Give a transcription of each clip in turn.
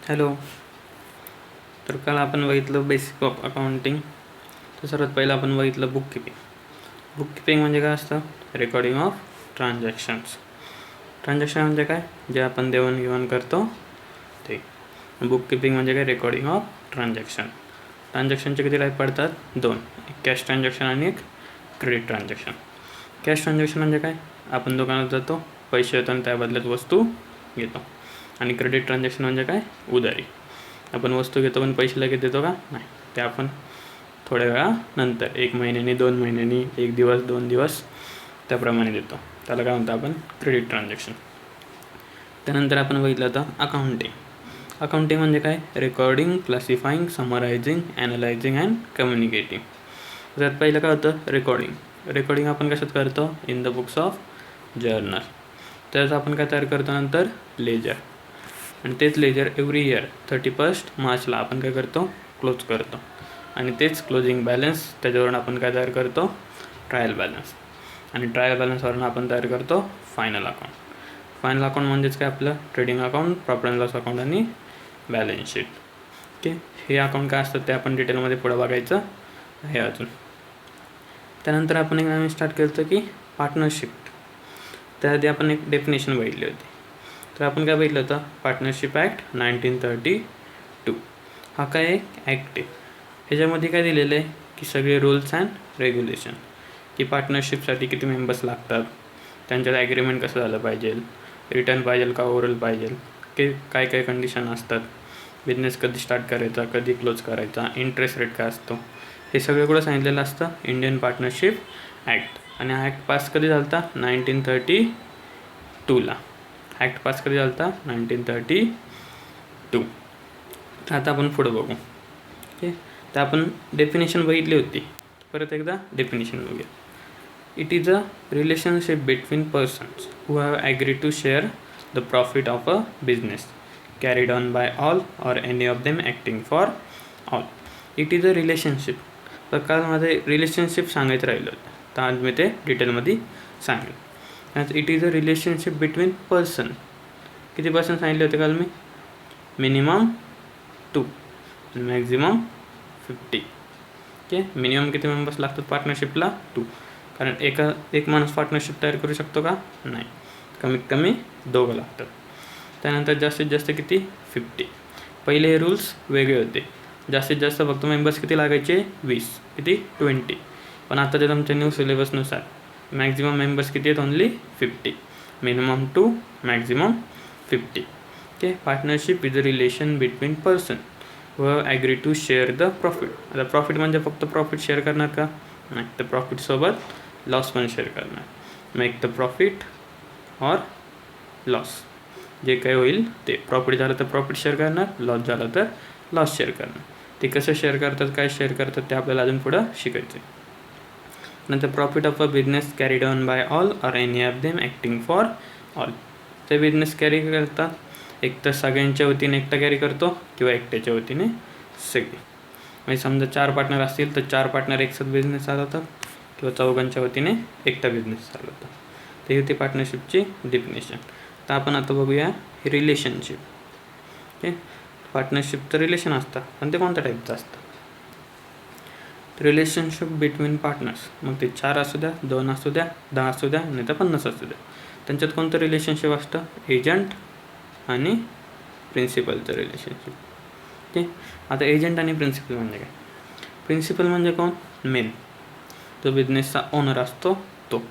Hello. तर काल आपण बघितलं बेसिक ऑफ अकाउंटिंग. तर सर्वात पहिलं आपण बघितलं बुक किपिंग. बुक किपिंग म्हणजे काय असतं? Recording of transactions. ट्रान्झॅक्शन म्हणजे काय? जे आपण देवाणघेवाण करतो ते. बुक किपिंग म्हणजे काय? Recording of transaction. ट्रान्झॅक्शनचे किती टाईप पडतात? 2. एक कॅश ट्रान्झॅक्शन आणि एक क्रेडिट ट्रान्झॅक्शन. कॅश ट्रान्झॅक्शन म्हणजे काय? आपण दुकानात जातो, पैसे येतो आणि त्या बदल्यात वस्तू घेतो. आणि क्रेडिट ट्रान्झॅक्शन म्हणजे काय? उधारी. आपण वस्तू घेतो पण पैसे लगेच देतो का? नाही. ते आपण थोड्या वेळानंतर, 1 महिन्यानी, 2 महिन्यांनी, 1 दिवस, 2 दिवस त्याप्रमाणे देतो. त्याला काय म्हणतो आपण? Credit transaction. त्यानंतर आपण बघितलं होतं अकाउंटिंग. अकाउंटिंग म्हणजे काय? Recording, classifying, summarising, analysing and communicating. त्यात पहिलं काय होतं? रेकॉर्डिंग. रेकॉर्डिंग आपण कशात करतो? In the books of journal. त्यात आपण काय तयार करतो नंतर? लेजर. आणि तेच लेजर एव्हरी इयर 31 मार्चला आपण काय करतो? क्लोज करतो. आणि तेच क्लोजिंग बॅलन्स, त्याच्यावरून आपण काय तयार करतो? Trial balance. आणि ट्रायल बॅलन्सवरून आपण तयार करतो फायनल अकाउंट. फायनल अकाउंट म्हणजेच काय? आपलं trading account, profit and loss account आणि बॅलन्स शीट. ओके. हे अकाउंट काय असतं ते आपण डिटेलमध्ये पुढं बघायचं आहे अजून. त्यानंतर आपण एक नवीन स्टार्ट केलं होतं की पार्टनरशिप. त्याआधी आपण एक डेफिनेशन बघितली होती. तर आपण काय बघितलं होतं? Partnership act 1932. हा काय एक ॲक्ट आहे. ह्याच्यामध्ये काय दिलेलं आहे की सगळे रूल्स अँड रेग्युलेशन, की पार्टनरशिपसाठी किती मेंबर्स लागतात, त्यांच्यात ॲग्रीमेंट कसं झालं पाहिजे, रिटर्न पाहिजे का ओरल पाहिजे, की काय काय कंडिशन असतात, बिझनेस कधी स्टार्ट करायचा, कधी क्लोज करायचा, इंटरेस्ट रेट काय असतो, हे सगळं कुठं सांगितलेलं असतं? Indian partnership act. आणि हा ॲक्ट पास कधी झाला होता? 1932ला. ॲक्ट पास कधी झाला होता? 1932. तर आता आपण पुढं बघू. ओके. तर आपण डेफिनेशन बघितली होती. परत एकदा डेफिनेशन बघूया. It is a relationship between persons who have agree to share the profit of a business carried on by all or any of them acting for all. It is a relationship. तर काल माझे relationship सांगायचं राहिलं होतं, तर आज मी ते डिटेलमध्ये सांगेल. It is a relationship between person. किती पर्सन सांगितले होते काल मी? मिनिमम 2 आणि मॅक्झिमम 50. ओके. मिनिमम किती मेंबर्स लागतात पार्टनरशिपला? 2. कारण एक माणूस पार्टनरशिप तयार करू शकतो का? नाही. कमीत कमी 2 लागतात. त्यानंतर जास्तीत जास्त किती? 50. पहिले हे रूल्स वेगळे होते. जास्तीत जास्त फक्त मेंबर्स किती लागायचे? 20. किती? 20. पण आता ते तुमच्या न्यू सिलेबसनुसार मॅक्झिमम मेंबर्स किती आहेत? Only 50. Minimum 2, maximum 50. Okay. Partnership is a relation between person who have agree to share the profit. आता प्रॉफिट म्हणजे फक्त प्रॉफिट शेअर करणार का? नाही. तर प्रॉफिटसोबत लॉस पण शेअर करणार. Make the profit or loss. जे काही होईल ते. प्रॉफिट झालं तर प्रॉफिट शेअर करणार, लॉस झालं तर लॉस शेअर करणार. ते कसं शेअर करतात, काय शेअर करतात ते आपल्याला अजून पुढं शिकायचं आहे. नंतर profit of a business carried on by all or any of them acting for all. ते बिझनेस कॅरी करतात, एक तर सगळ्यांच्या वतीने एकटा कॅरी करतो किंवा एकट्याच्या वतीने सगळे. म्हणजे समजा 4 पार्टनर असतील तर 4 पार्टनर एकसाथ बिझनेस चालवतात किंवा चौघांच्या वतीने एकटा बिझनेस चालवतात. ते होती पार्टनरशिपची डेफिनेशन. तर आपण आता बघूया रिलेशनशिप. ओके. पार्टनरशिपचं रिलेशन असतं, पण ते कोणत्या टाईपचं असतं? रिलेशनशिप बिटवीन पार्टनर्स, मग ते 4 असू द्या, 2 असू द्या, 10 असू द्या, नाही तर 50 असू द्या, त्यांच्यात कोणतं रिलेशनशिप असतं? एजंट आणि प्रिन्सिपलचं रिलेशनशिप. ओके. आता एजंट आणि प्रिन्सिपल म्हणजे काय? प्रिन्सिपल म्हणजे कोण? मेन, जो बिझनेसचा ओनर असतो तो.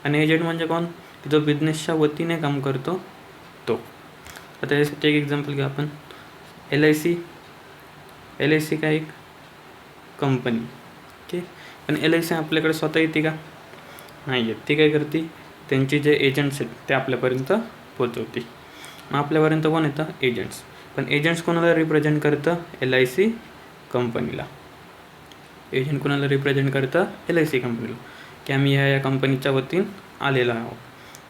आणि एजंट म्हणजे कोण? जो बिझनेसच्या वतीने काम करतो तो. आता यासाठी एक एक्झाम्पल घेऊ आपण. LIC. LIC काय? एक कंपनी. ओके. पण LIC आपल्याकडे स्वतः येते का? नाही येत. ती काय करते? त्यांचे जे एजंट्स आहेत ते आपल्यापर्यंत पोचवते. मग आपल्यापर्यंत कोण येतं? एजंट्स. पण एजंट्स कोणाला रिप्रेझेंट करतं? LIC कंपनीला. एजंट कोणाला रिप्रेझेंट करतं? LIC कंपनीला, की आम्ही ह्या कंपनीच्या वतीने आलेला आहोत,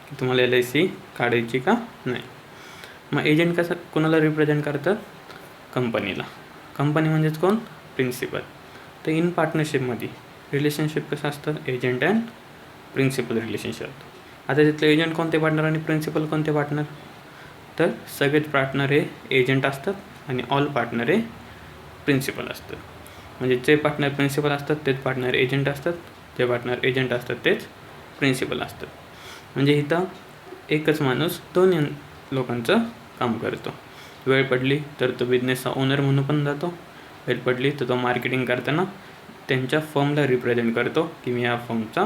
की तुम्हाला LIC काढायची का? नाही. मग एजंट कसं कोणाला रिप्रेझेंट करतात? कंपनीला. कंपनी म्हणजेच कोण? प्रिन्सिपल. तर इन पार्टनरशिपमध्ये रिलेशनशिप कसं असतं? Agent and principal relationship. आता तिथले एजंट कोणते पार्टनर आणि प्रिन्सिपल कोणते पार्टनर? तर सगळेच पार्टनर हे एजंट असतात आणि ऑल पार्टनर हे प्रिन्सिपल असतात. म्हणजे जे पार्टनर प्रिन्सिपल असतात तेच पार्टनर एजंट असतात, जे पार्टनर एजंट असतात तेच प्रिन्सिपल असतात. म्हणजे इथं एकच माणूस दोन्ही लोकांचं काम करतो. वेळ पडली तर तो बिझनेसचा ओनर म्हणून पण जातो, वेळ पडली तर तो मार्केटिंग करताना त्यांच्या फर्मला रिप्रेझेंट करतो की मी या फर्मचा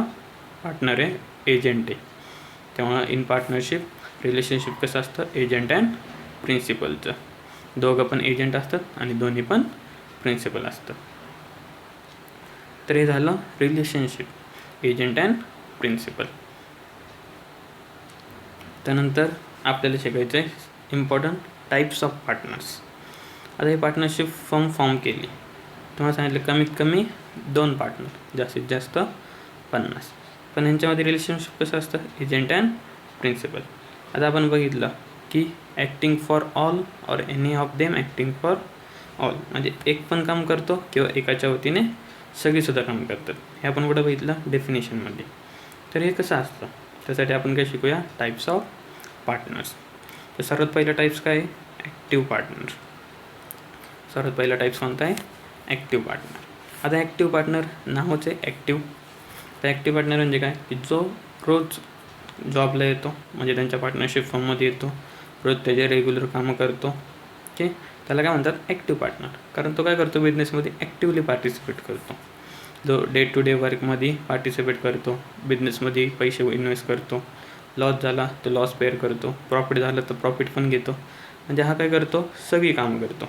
पार्टनर आहे, एजंट आहे. तेव्हा इन पार्टनरशिप रिलेशनशिप कसं असतं, एजंट अँड प्रिन्सिपलचं. दोघं पण एजंट असतात आणि दोन्ही पण प्रिन्सिपल असतं. तर हे झालं रिलेशनशिप एजंट अँड प्रिन्सिपल. त्यानंतर आपल्याला शिकायचं आहे इम्पॉर्टंट टाईप्स ऑफ पार्टनर्स. आता ही पार्टनरशिप फॉर्म केली, तुम्हाला सांगितलं कमीत कमी 2 पार्टनर, जास्तीत जास्त 50. पण यांच्यामध्ये रिलेशनशिप कसं असतं, एजंट अँड प्रिन्सिपल. आता आपण बघितलं की acting for all or any of them acting for all, म्हणजे एक पण काम करतो किंवा एकाच्या वतीने सगळीसुद्धा काम करतात. हे आपण कुठं बघितलं, डेफिनेशनमध्ये. तर हे कसं असतं, त्यासाठी आपण काय शिकूया, टाईप्स ऑफ पार्टनर्स. तर सर्वात पहिला टाईप्स काय आहे, ॲक्टिव्ह पार्टनर. सर्वात पहिला टाईप्स कोणता आहे, ॲक्टिव्ह पार्टनर. आता ॲक्टिव्ह पार्टनर नावच आहे ॲक्टिव्ह. तर ॲक्टिव्ह पार्टनर म्हणजे काय, की जो रोज जॉबला येतो, म्हणजे त्यांच्या पार्टनरशिप फर्ममध्ये येतो, रोज त्याचे रेग्युलर कामं करतो, ओके, त्याला काय म्हणतात ॲक्टिव्ह पार्टनर. कारण तो काय करतो, बिझनेसमध्ये ॲक्टिव्हली पार्टिसिपेट करतो. जो डे टू डे वर्कमध्ये पार्टिसिपेट करतो, बिझनेसमध्ये पैसे इन्व्हेस्ट करतो, लॉस झाला तर लॉस पेअर करतो, प्रॉफिट झालं तर प्रॉफिट पण घेतो. म्हणजे हा काय करतो, सगळी कामं करतो.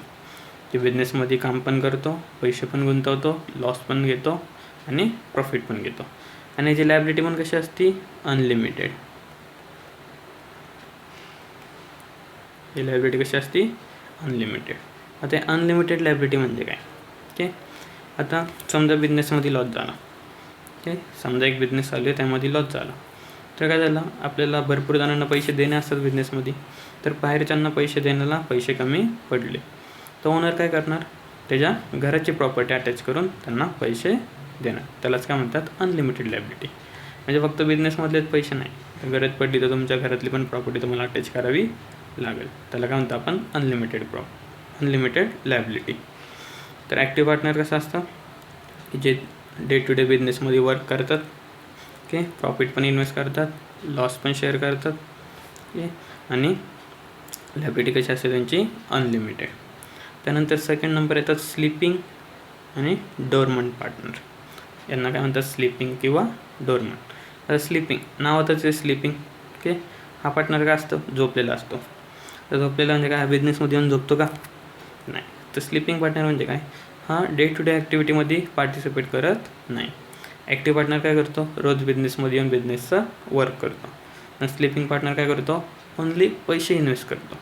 ते बिझनेसमध्ये काम पण करतो, पैसे पण गुंतवतो, लॉस पण घेतो आणि प्रॉफिट पण घेतो. आणि याची लायबिलिटी पण कशी असते, अनलिमिटेड. ही लायबिलिटी कशी असते, अनलिमिटेड. आता अनलिमिटेड लायबिलिटी म्हणजे काय, ओके. आता समजा बिझनेसमध्ये लॉस झाला, ओके, समजा एक बिझनेस चालू आहे त्यामध्ये लॉस झाला, तर काय झालं, आपल्याला भरपूर जणांना पैसे देणे असतात बिझनेसमध्ये, तर बाहेरच्यांना पैसे देण्याला पैसे कमी पडले, तर ओनर काय करणार, त्याच्या घराची प्रॉपर्टी अटॅच करून त्यांना पैसे देणार. त्यालाच काय म्हणतात, अनलिमिटेड लायबिलिटी. म्हणजे फक्त बिझनेसमधलेच पैसे नाही, तर गरज पडली तर तुमच्या घरातली पण प्रॉपर्टी तुम्हाला अटॅच करावी लागेल. त्याला काय म्हणतो आपण, अनलिमिटेड लायबिलिटी. तर ॲक्टिव्ह पार्टनर कसं असतं, की जे डे टू डे बिझनेसमध्ये वर्क करतात, ओके, प्रॉफिट पण इन्व्हेस्ट करतात, लॉस पण शेअर करतात, ओके, आणि लायबिलिटी कशी असते त्यांची, अनलिमिटेड. त्यानंतर सेकंड नंबर येतात स्लीपिंग आणि डोरमंट पार्टनर. यांना काय म्हणतात, स्लीपिंग किंवा डोरमंट. आता स्लीपिंग नावातच आहे स्लीपिंग, ओके. हा पार्टनर काय असतो, झोपलेला असतो. तर झोपलेला म्हणजे काय, बिझनेसमध्ये येऊन झोपतो का, नाही. तर स्लीपिंग पार्टनर म्हणजे काय, हा डे टू डे ॲक्टिव्हिटीमध्ये पार्टिसिपेट करत नाही. ॲक्टिव्ह पार्टनर काय करतो, रोज बिझनेसमध्ये येऊन बिझनेसचा वर्क करतो. आणि स्लीपिंग पार्टनर काय करतो, ओन्ली पैसे इन्व्हेस्ट करतो.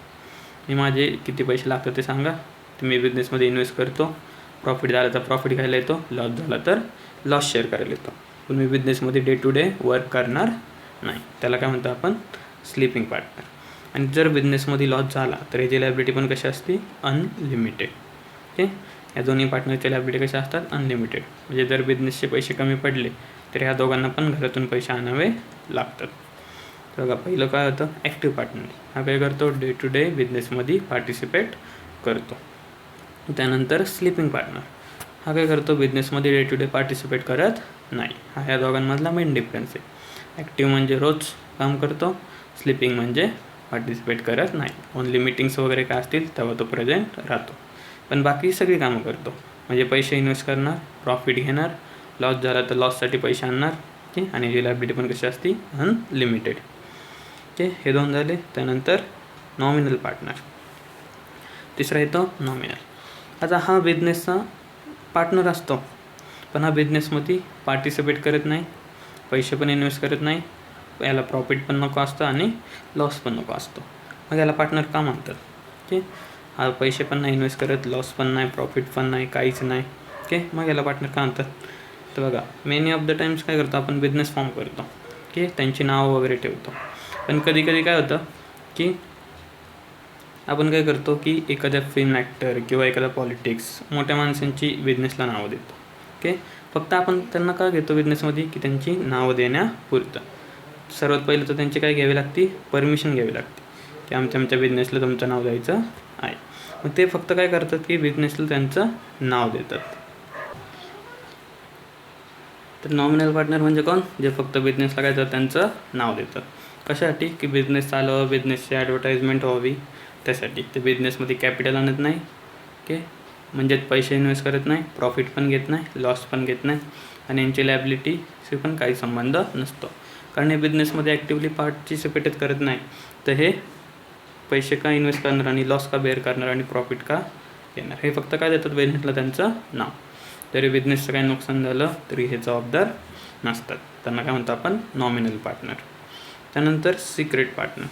मी माझे किती पैसे लागतात ते सांगा, तर मी बिझनेसमध्ये इन्व्हेस्ट करतो, प्रॉफिट झाला तर प्रॉफिट घ्यायला येतो, लॉस झाला तर लॉस शेअर करायला येतो. पण मी बिझनेसमध्ये डे टू डे वर्क करणार नाही. त्याला काय म्हणतो आपण, स्लीपिंग पार्टनर. आणि जर बिझनेसमध्ये लॉस झाला तर याची लायबिलिटी पण कशी असते, अनलिमिटेड, ओके. या दोन्ही पार्टनरच्या लायबिलिटी कशा असतात, अनलिमिटेड. म्हणजे जर बिझनेसचे पैसे कमी पडले तर ह्या दोघांना पण घरातून पैसे आणावे लागतात. तर बघा, पहिलं काय होतं, ॲक्टिव्ह पार्टनर. हा काय करतो, डे टू डे बिझनेसमध्ये पार्टिसिपेट करतो. त्यानंतर स्लीपिंग पार्टनर. हा काय करतो, बिझनेसमध्ये डे टू डे पार्टिसिपेट करत नाही. हा ह्या दोघांमधला मेन डिफरन्स आहे. ॲक्टिव्ह म्हणजे रोज काम करतो, स्लीपिंग म्हणजे पार्टिसिपेट करत नाही. ओन्ली मीटिंग्स वगैरे काय असतील तेव्हा तो प्रेझेंट राहतो, पण बाकी सगळी कामं करतो. म्हणजे पैसे इन्व्हेस्ट करणार, प्रॉफिट घेणार, लॉस झाला तर लॉससाठी पैसे आणणार, ओके. आणि जी लायबिलिटी पण कशी असते, अनलिमिटेड, ओके. हे 2 झाले. त्यानंतर नॉमिनल पार्टनर. तिसरा येतो नॉमिनल. आता हा बिझनेसचा पार्टनर असतो, पण हा बिझनेसमध्ये पार्टिसिपेट करत नाही, पैसे पण इन्व्हेस्ट करत नाही, याला प्रॉफिट पण नको असतं आणि लॉस पण नको असतो. मग याला पार्टनर का म्हणतात, ओके. हा पैसे पण नाही इन्व्हेस्ट करत, लॉस पण नाही, प्रॉफिट पण नाही, काहीच नाही, ओके. मग याला पार्टनर का म्हणतात. तर बघा, मेनी ऑफ द टाईम्स काय करतो आपण, बिझनेस फॉर्म करतो, ओके, त्यांची नावं वगैरे ठेवतो. पण कधी कधी काय होतं की आपण काय करतो की एखाद्या फिल्म ॲक्टर किंवा एखादा पॉलिटिक्स मोठ्या माणसांची बिझनेसला नावं देतो, ओके. फक्त आपण त्यांना का घेतो बिझनेसमध्ये, की त्यांची नावं देण्यापुरतं. सर्वात पहिलं तर त्यांची काय घ्यावी लागते, परमिशन घ्यावी लागते, की आमच्या बिझनेसला तुमचं नाव द्यायचं आहे. मग ते फक्त काय करतात की बिझनेसला त्यांचं नाव देतात. तर नॉमिनल पार्टनर म्हणजे कोण? जे फक्त बिझनेसला काय देतात, त्यांचं नाव देतात. कशासाठी? की बिझनेस चालवावं, बिझनेसची ॲडव्हर्टाइजमेंट व्हावी, त्यासाठी. ते बिझनेसमध्ये कॅपिटल आणत नाही, ओके, म्हणजेच पैसे इन्व्हेस्ट करत नाही, प्रॉफिट पण घेत नाही, लॉस पण घेत नाही, आणि यांची लायबिलिटीशी पण काही संबंध नसतो. कारण हे बिझनेसमध्ये ॲक्टिव्हली पार्टिसिपेटच करत नाही, तर हे पैसे का इन्व्हेस्ट करणार आणि लॉस का बेअर करणार आणि प्रॉफिट का घेणार? हे फक्त काय देतात बिझनेसला, त्यांचं नाव. जरी बिझनेसचं काही नुकसान झालं तरी हे जबाबदार नसतात. त्यांना काय म्हणतो आपण? Nominal partner. त्यानंतर सिक्रेट पार्टनर.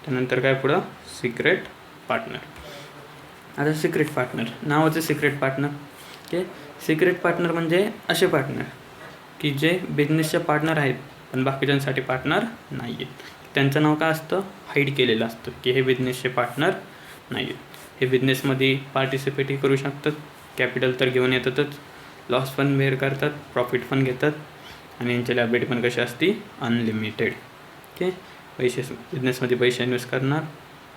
त्यानंतर काय पुढं? Secret partner. आता सिक्रेट पार्टनर, नावाचं secret partner. Okay, secret partner म्हणजे असे पार्टनर की जे बिझनेसचे पार्टनर आहेत पण बाकीच्यांसाठी पार्टनर नाही आहेत. त्यांचं नाव काय असतं? हाईड केलेलं असतं की हे बिझनेसचे पार्टनर नाही आहेत. हे बिझनेसमध्ये पार्टिसिपेटही करू शकतात, कॅपिटल तर घेऊन येतातच, लॉस पण बेअर करतात, प्रॉफिट पण घेतात, आणि यांची लायबिलिटी पण कशी असते? अनलिमिटेड. ओके, पैसे बिझनेसमध्ये पैसे इन्व्हेस्ट करणार,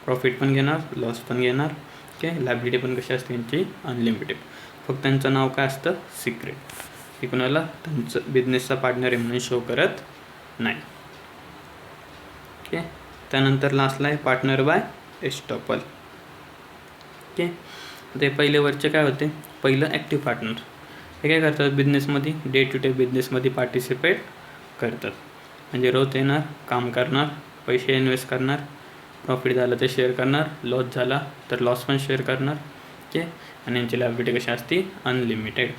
प्रॉफिट पण घेणार, लॉस पण घेणार, ओके, लायबिलिटी पण कशी असते यांची? अनलिमिटेड. फक्त त्यांचं नाव काय असतं? सिक्रेट. हे कुणाला त्यांचं बिझनेसचा पार्टनर आहे म्हणून शो करत नाही. ओके, त्यानंतर लास्टला आहे पार्टनर बाय एस्टॉपल. ओके, ते पहिले वरचे काय होते? पहिलं ॲक्टिव्ह पार्टनर. हे काय करतात? बिझनेसमध्ये डे टू डे बिझनेसमध्ये पार्टिसिपेट करतात, म्हणजे रोज येणार, काम करणार, पैसे इन्व्हेस्ट करणार, प्रॉफिट झालं तर शेअर करणार, लॉस झाला तर लॉस पण शेअर करणार. ओके, आणि यांची लायबिलिटी कशी असते? अनलिमिटेड.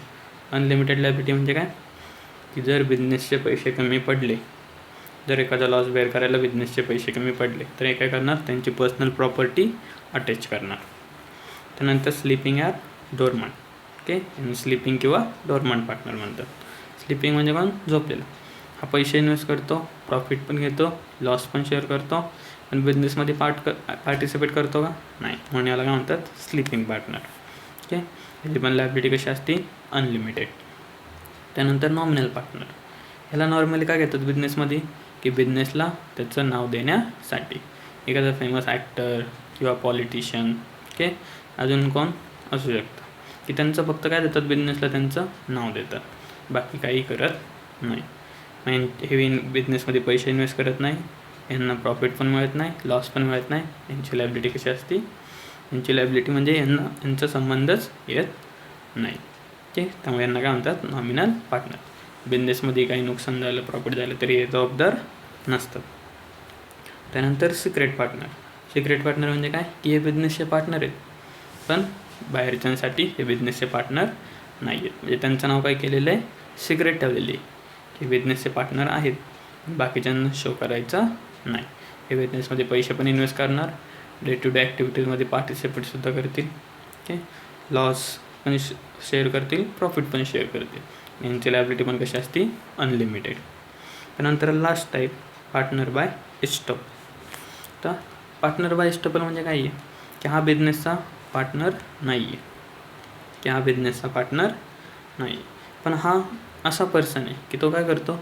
अनलिमिटेड लायबिलिटी म्हणजे काय? की जर बिझनेसचे पैसे कमी पडले, जर एखादा लॉस बेअर करायला बिझनेसचे पैसे कमी पडले, तर हे काय करणार? त्यांची पर्सनल प्रॉपर्टी अटॅच करणार. त्यानंतर स्लीपिंग ॲट डोरमॅन. ओके, आणि स्लीपिंग किंवा डोरमॅन पार्टनर म्हणतात. स्लीपिंग म्हणजे कोण? झोपलेला. हा पैसे इन्व्हेस्ट करतो, प्रॉफिट पण घेतो, लॉस पण शेअर करतो, पण बिझनेसमध्ये पार्टिसिपेट करतो का? नाही, म्हणून याला काय म्हणतात? Sleeping partner. ओके, याची पण लायबिलिटी कशी असते? अनलिमिटेड. त्यानंतर नॉमिनल पार्टनर. ह्याला नॉर्मली काय घेतात बिझनेसमध्ये? की बिझनेसला त्याचं नाव देण्यासाठी. एखादा फेमस ॲक्टर किंवा पॉलिटिशियन, ओके, अजून कोण असू शकतं, की त्यांचं फक्त काय देतात? बिझनेसला त्यांचं नाव देतात, बाकी काही करत नाही. मग हे बिझनेसमध्ये पैसे इन्व्हेस्ट करत नाही, यांना प्रॉफिट पण मिळत नाही, लॉस पण मिळत नाही. यांची लायबिलिटी कशी असते? यांची लायबिलिटी म्हणजे यांचा संबंधच येत नाही. ओके, त्यामुळे यांना काय म्हणतात? Nominal partner. बिझनेसमध्ये काही नुकसान झालं, प्रॉफिट झालं तरी हे जबाबदार नसतात. त्यानंतर सिक्रेट पार्टनर. सिक्रेट पार्टनर म्हणजे काय? की हे बिझनेसचे पार्टनर आहेत पण बाहेरच्यांसाठी हे बिझनेसचे पार्टनर नाही आहेत. म्हणजे त्यांचं नाव काय केलेलं आहे? सिक्रेट ठेवलेली आहे की बिझनेसचे पार्टनर आहेत, बाकीच्यांना शो करायचं नाही. हे बिझनेसमध्ये पैसे पण इन्व्हेस्ट करणार, डे टू डे ॲक्टिव्हिटीजमध्ये पार्टिसिपेटसुद्धा करतील, ओके, लॉस पण शेअर करतील, प्रॉफिट पण शेअर करतील. यांची लायबिलिटी पण कशी असते? अनलिमिटेड. त्यानंतर लास्ट टाईप पार्टनर बाय एस्टॉप. तर पार्टनर बाय एस्टॉपल म्हणजे काय आहे? की हा बिझनेसचा पार्टनर नाही आहे, की हा बिझनेसचा पार्टनर नाही, पण हा असा पर्सन आहे की तो काय करतो?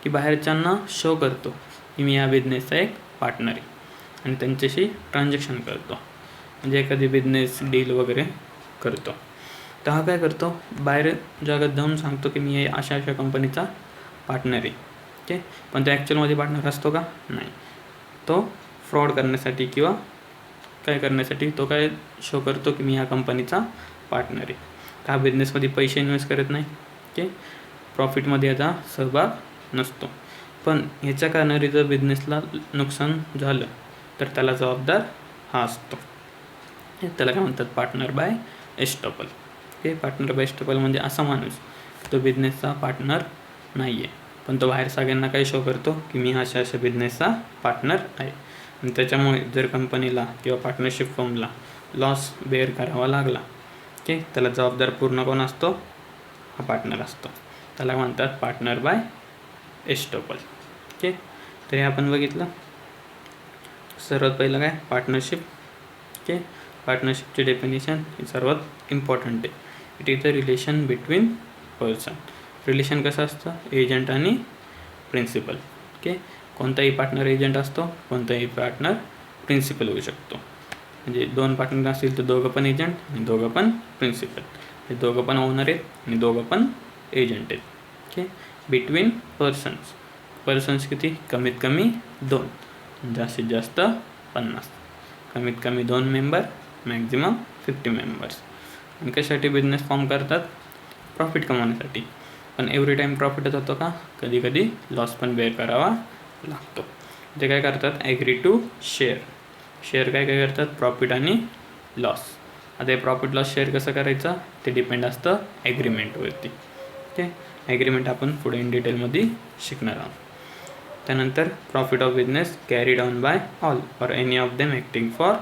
की बाहेरच्यांना शो करतो की मी या बिझनेसचा एक पार्टनर आहे, आणि त्यांच्याशी ट्रान्झॅक्शन करतो, म्हणजे एखादी बिझनेस डील वगैरे करतो. तर हा काय करतो? बाहेर जगात जाऊन सांगतो की मी अशा अशा कंपनीचा पार्टनर आहे, ओके, पण तो ॲक्च्युअलमध्ये पार्टनर असतो का? नाही. तो फ्रॉड करण्यासाठी किंवा काय करण्यासाठी तो काय शो करतो की मी या कंपनीचा पार्टनर आहे. हा बिझनेसमध्ये पैसे इन्व्हेस्ट करत नाही, ओके, प्रॉफिटमध्ये याचा सहभाग नसतो, पण ह्याच्या कारणाने जर बिझनेसला नुकसान झालं तर त्याला जबाबदार हा असतो. त्याला काय म्हणतात? Partner by estoppel. Okay, partner by estoppel म्हणजे असा माणूस तो बिझनेसचा पार्टनर नाही आहे, पण तो बाहेर सगळ्यांना काय शो करतो की मी अशा अशा बिझनेसचा पार्टनर आहे, आणि त्याच्यामुळे जर कंपनीला किंवा पार्टनरशिप फर्मला लॉस बेअर करावा लागला, ओके, त्याला जबाबदार पूर्ण कोण असतो? हा पार्टनर असतो. त्याला म्हणतात पार्टनर बाय एस्टॉपल. ओके, तर हे आपण बघितलं. सर्वात पहिलं काय? पार्टनरशिप. ओके, पार्टनरशिपची डेफिनेशन ही सर्वात इम्पॉर्टंट आहे. It is the relation between person. Relation कसं असतं? एजंट आणि प्रिन्सिपल. ओके, कोणताही पार्टनर एजंट असतो, कोणताही पार्टनर प्रिन्सिपल होऊ शकतो. म्हणजे 2 पार्टनर असतील तर दोघं पण एजंट आणि दोघं पण प्रिन्सिपल. हे दोघं पण ओनर आहेत आणि दोघं पण एजंट आहेत. ओके. बिटवीन पर्सन्स किती? कमीत कमी 2, जास्तीत जास्त 50. कमीत कमी 2 मेंबर, मॅक्झिमम 50 मेंबर्स. आणि कशासाठी बिझनेस फॉर्म करतात? प्रॉफिट कमवण्यासाठी. पण एव्हरी टाईम प्रॉफिटच होतो का? कधी कधी लॉस पण बेअर करावा लागतो. ते काय करतात? ॲग्री टू शेअर काय करतात? प्रॉफिट आणि लॉस. आता हे प्रॉफिट लॉस शेअर कसं करायचं ते डिपेंड असतं ॲग्रीमेंटवरती. ओके. ॲग्रीमेंट आपण पुढे इन डिटेलमध्ये शिकणार आहोत. त्यानंतर profit of business carried on by all or any of them acting for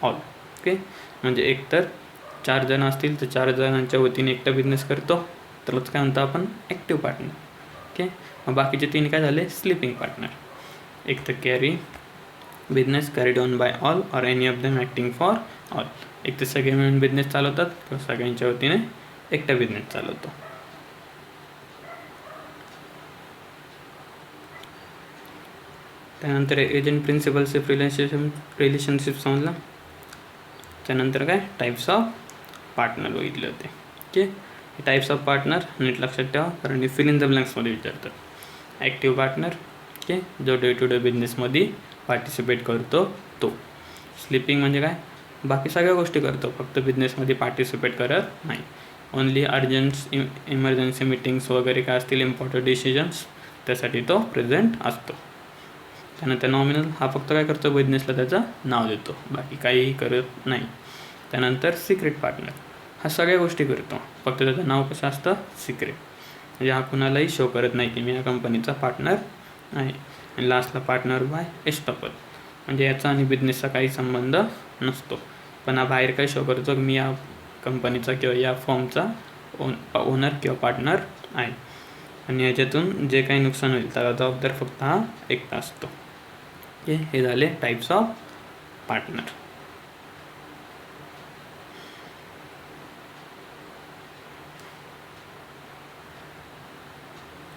all. Okay. म्हणजे एकतर 4 जण असतील तर 4 जणांच्या वतीने एकटा बिझनेस करतो, तरच काय म्हणतो आपण? Active partner. ओके. मग बाकीचे 3 काय झाले? Sleeping partner. एक तर business carried on by all or any of them acting for all. एक तर सगळे मिळून बिझनेस चालवतात किंवा सगळ्यांच्या वतीने एकटा बिझनेस चालवतो. त्यानंतर एजंट प्रिन्सिपलशिप रिलेशनशिप समजलं. त्यानंतर काय? टाईप्स ऑफ पार्टनर बघितले होते. ओके. टाईप्स ऑफ पार्टनर नीट लक्षात ठेवा, कारण फिल इन द ब्लँक्समध्ये विचारतात. ॲक्टिव्ह पार्टनर, ओके, जो डे टू डे बिझनेसमध्ये पार्टिसिपेट करतो तो. स्लीपिंग म्हणजे काय? बाकी सगळ्या गोष्टी करतो, फक्त बिझनेसमध्ये पार्टिसिपेट करत नाही. ओन्ली इमर्जन्सी मीटिंग्स वगैरे काय असतील, इम्पॉर्टंट डिसिजन्स, त्यासाठी तो प्रेझेंट असतो. त्यानंतर नॉमिनल, हा फक्त काय करतो? बिझनेसला त्याचं नाव देतो, बाकी काहीही करत नाही. त्यानंतर सिक्रेट पार्टनर, हा सगळ्या गोष्टी करतो, फक्त त्याचं नाव कसं असतं? सिक्रेट. म्हणजे हा कुणालाही शो करत नाही की मी या कंपनीचा पार्टनर आहे. आणि लास्टला पार्टनर बाय एस्टॉपर, म्हणजे याचा आणि बिझनेसचा काही संबंध नसतो, पण हा बाहेर काय शो करतो की मी या कंपनीचा किंवा या फॉर्मचा ओनर किंवा पार्टनर आहे. आणि याच्यातून जे काही नुकसान होईल त्याला जबाबदार फक्त हा एकटा असतो. हे झाले टाईप्स ऑफ पार्टनर.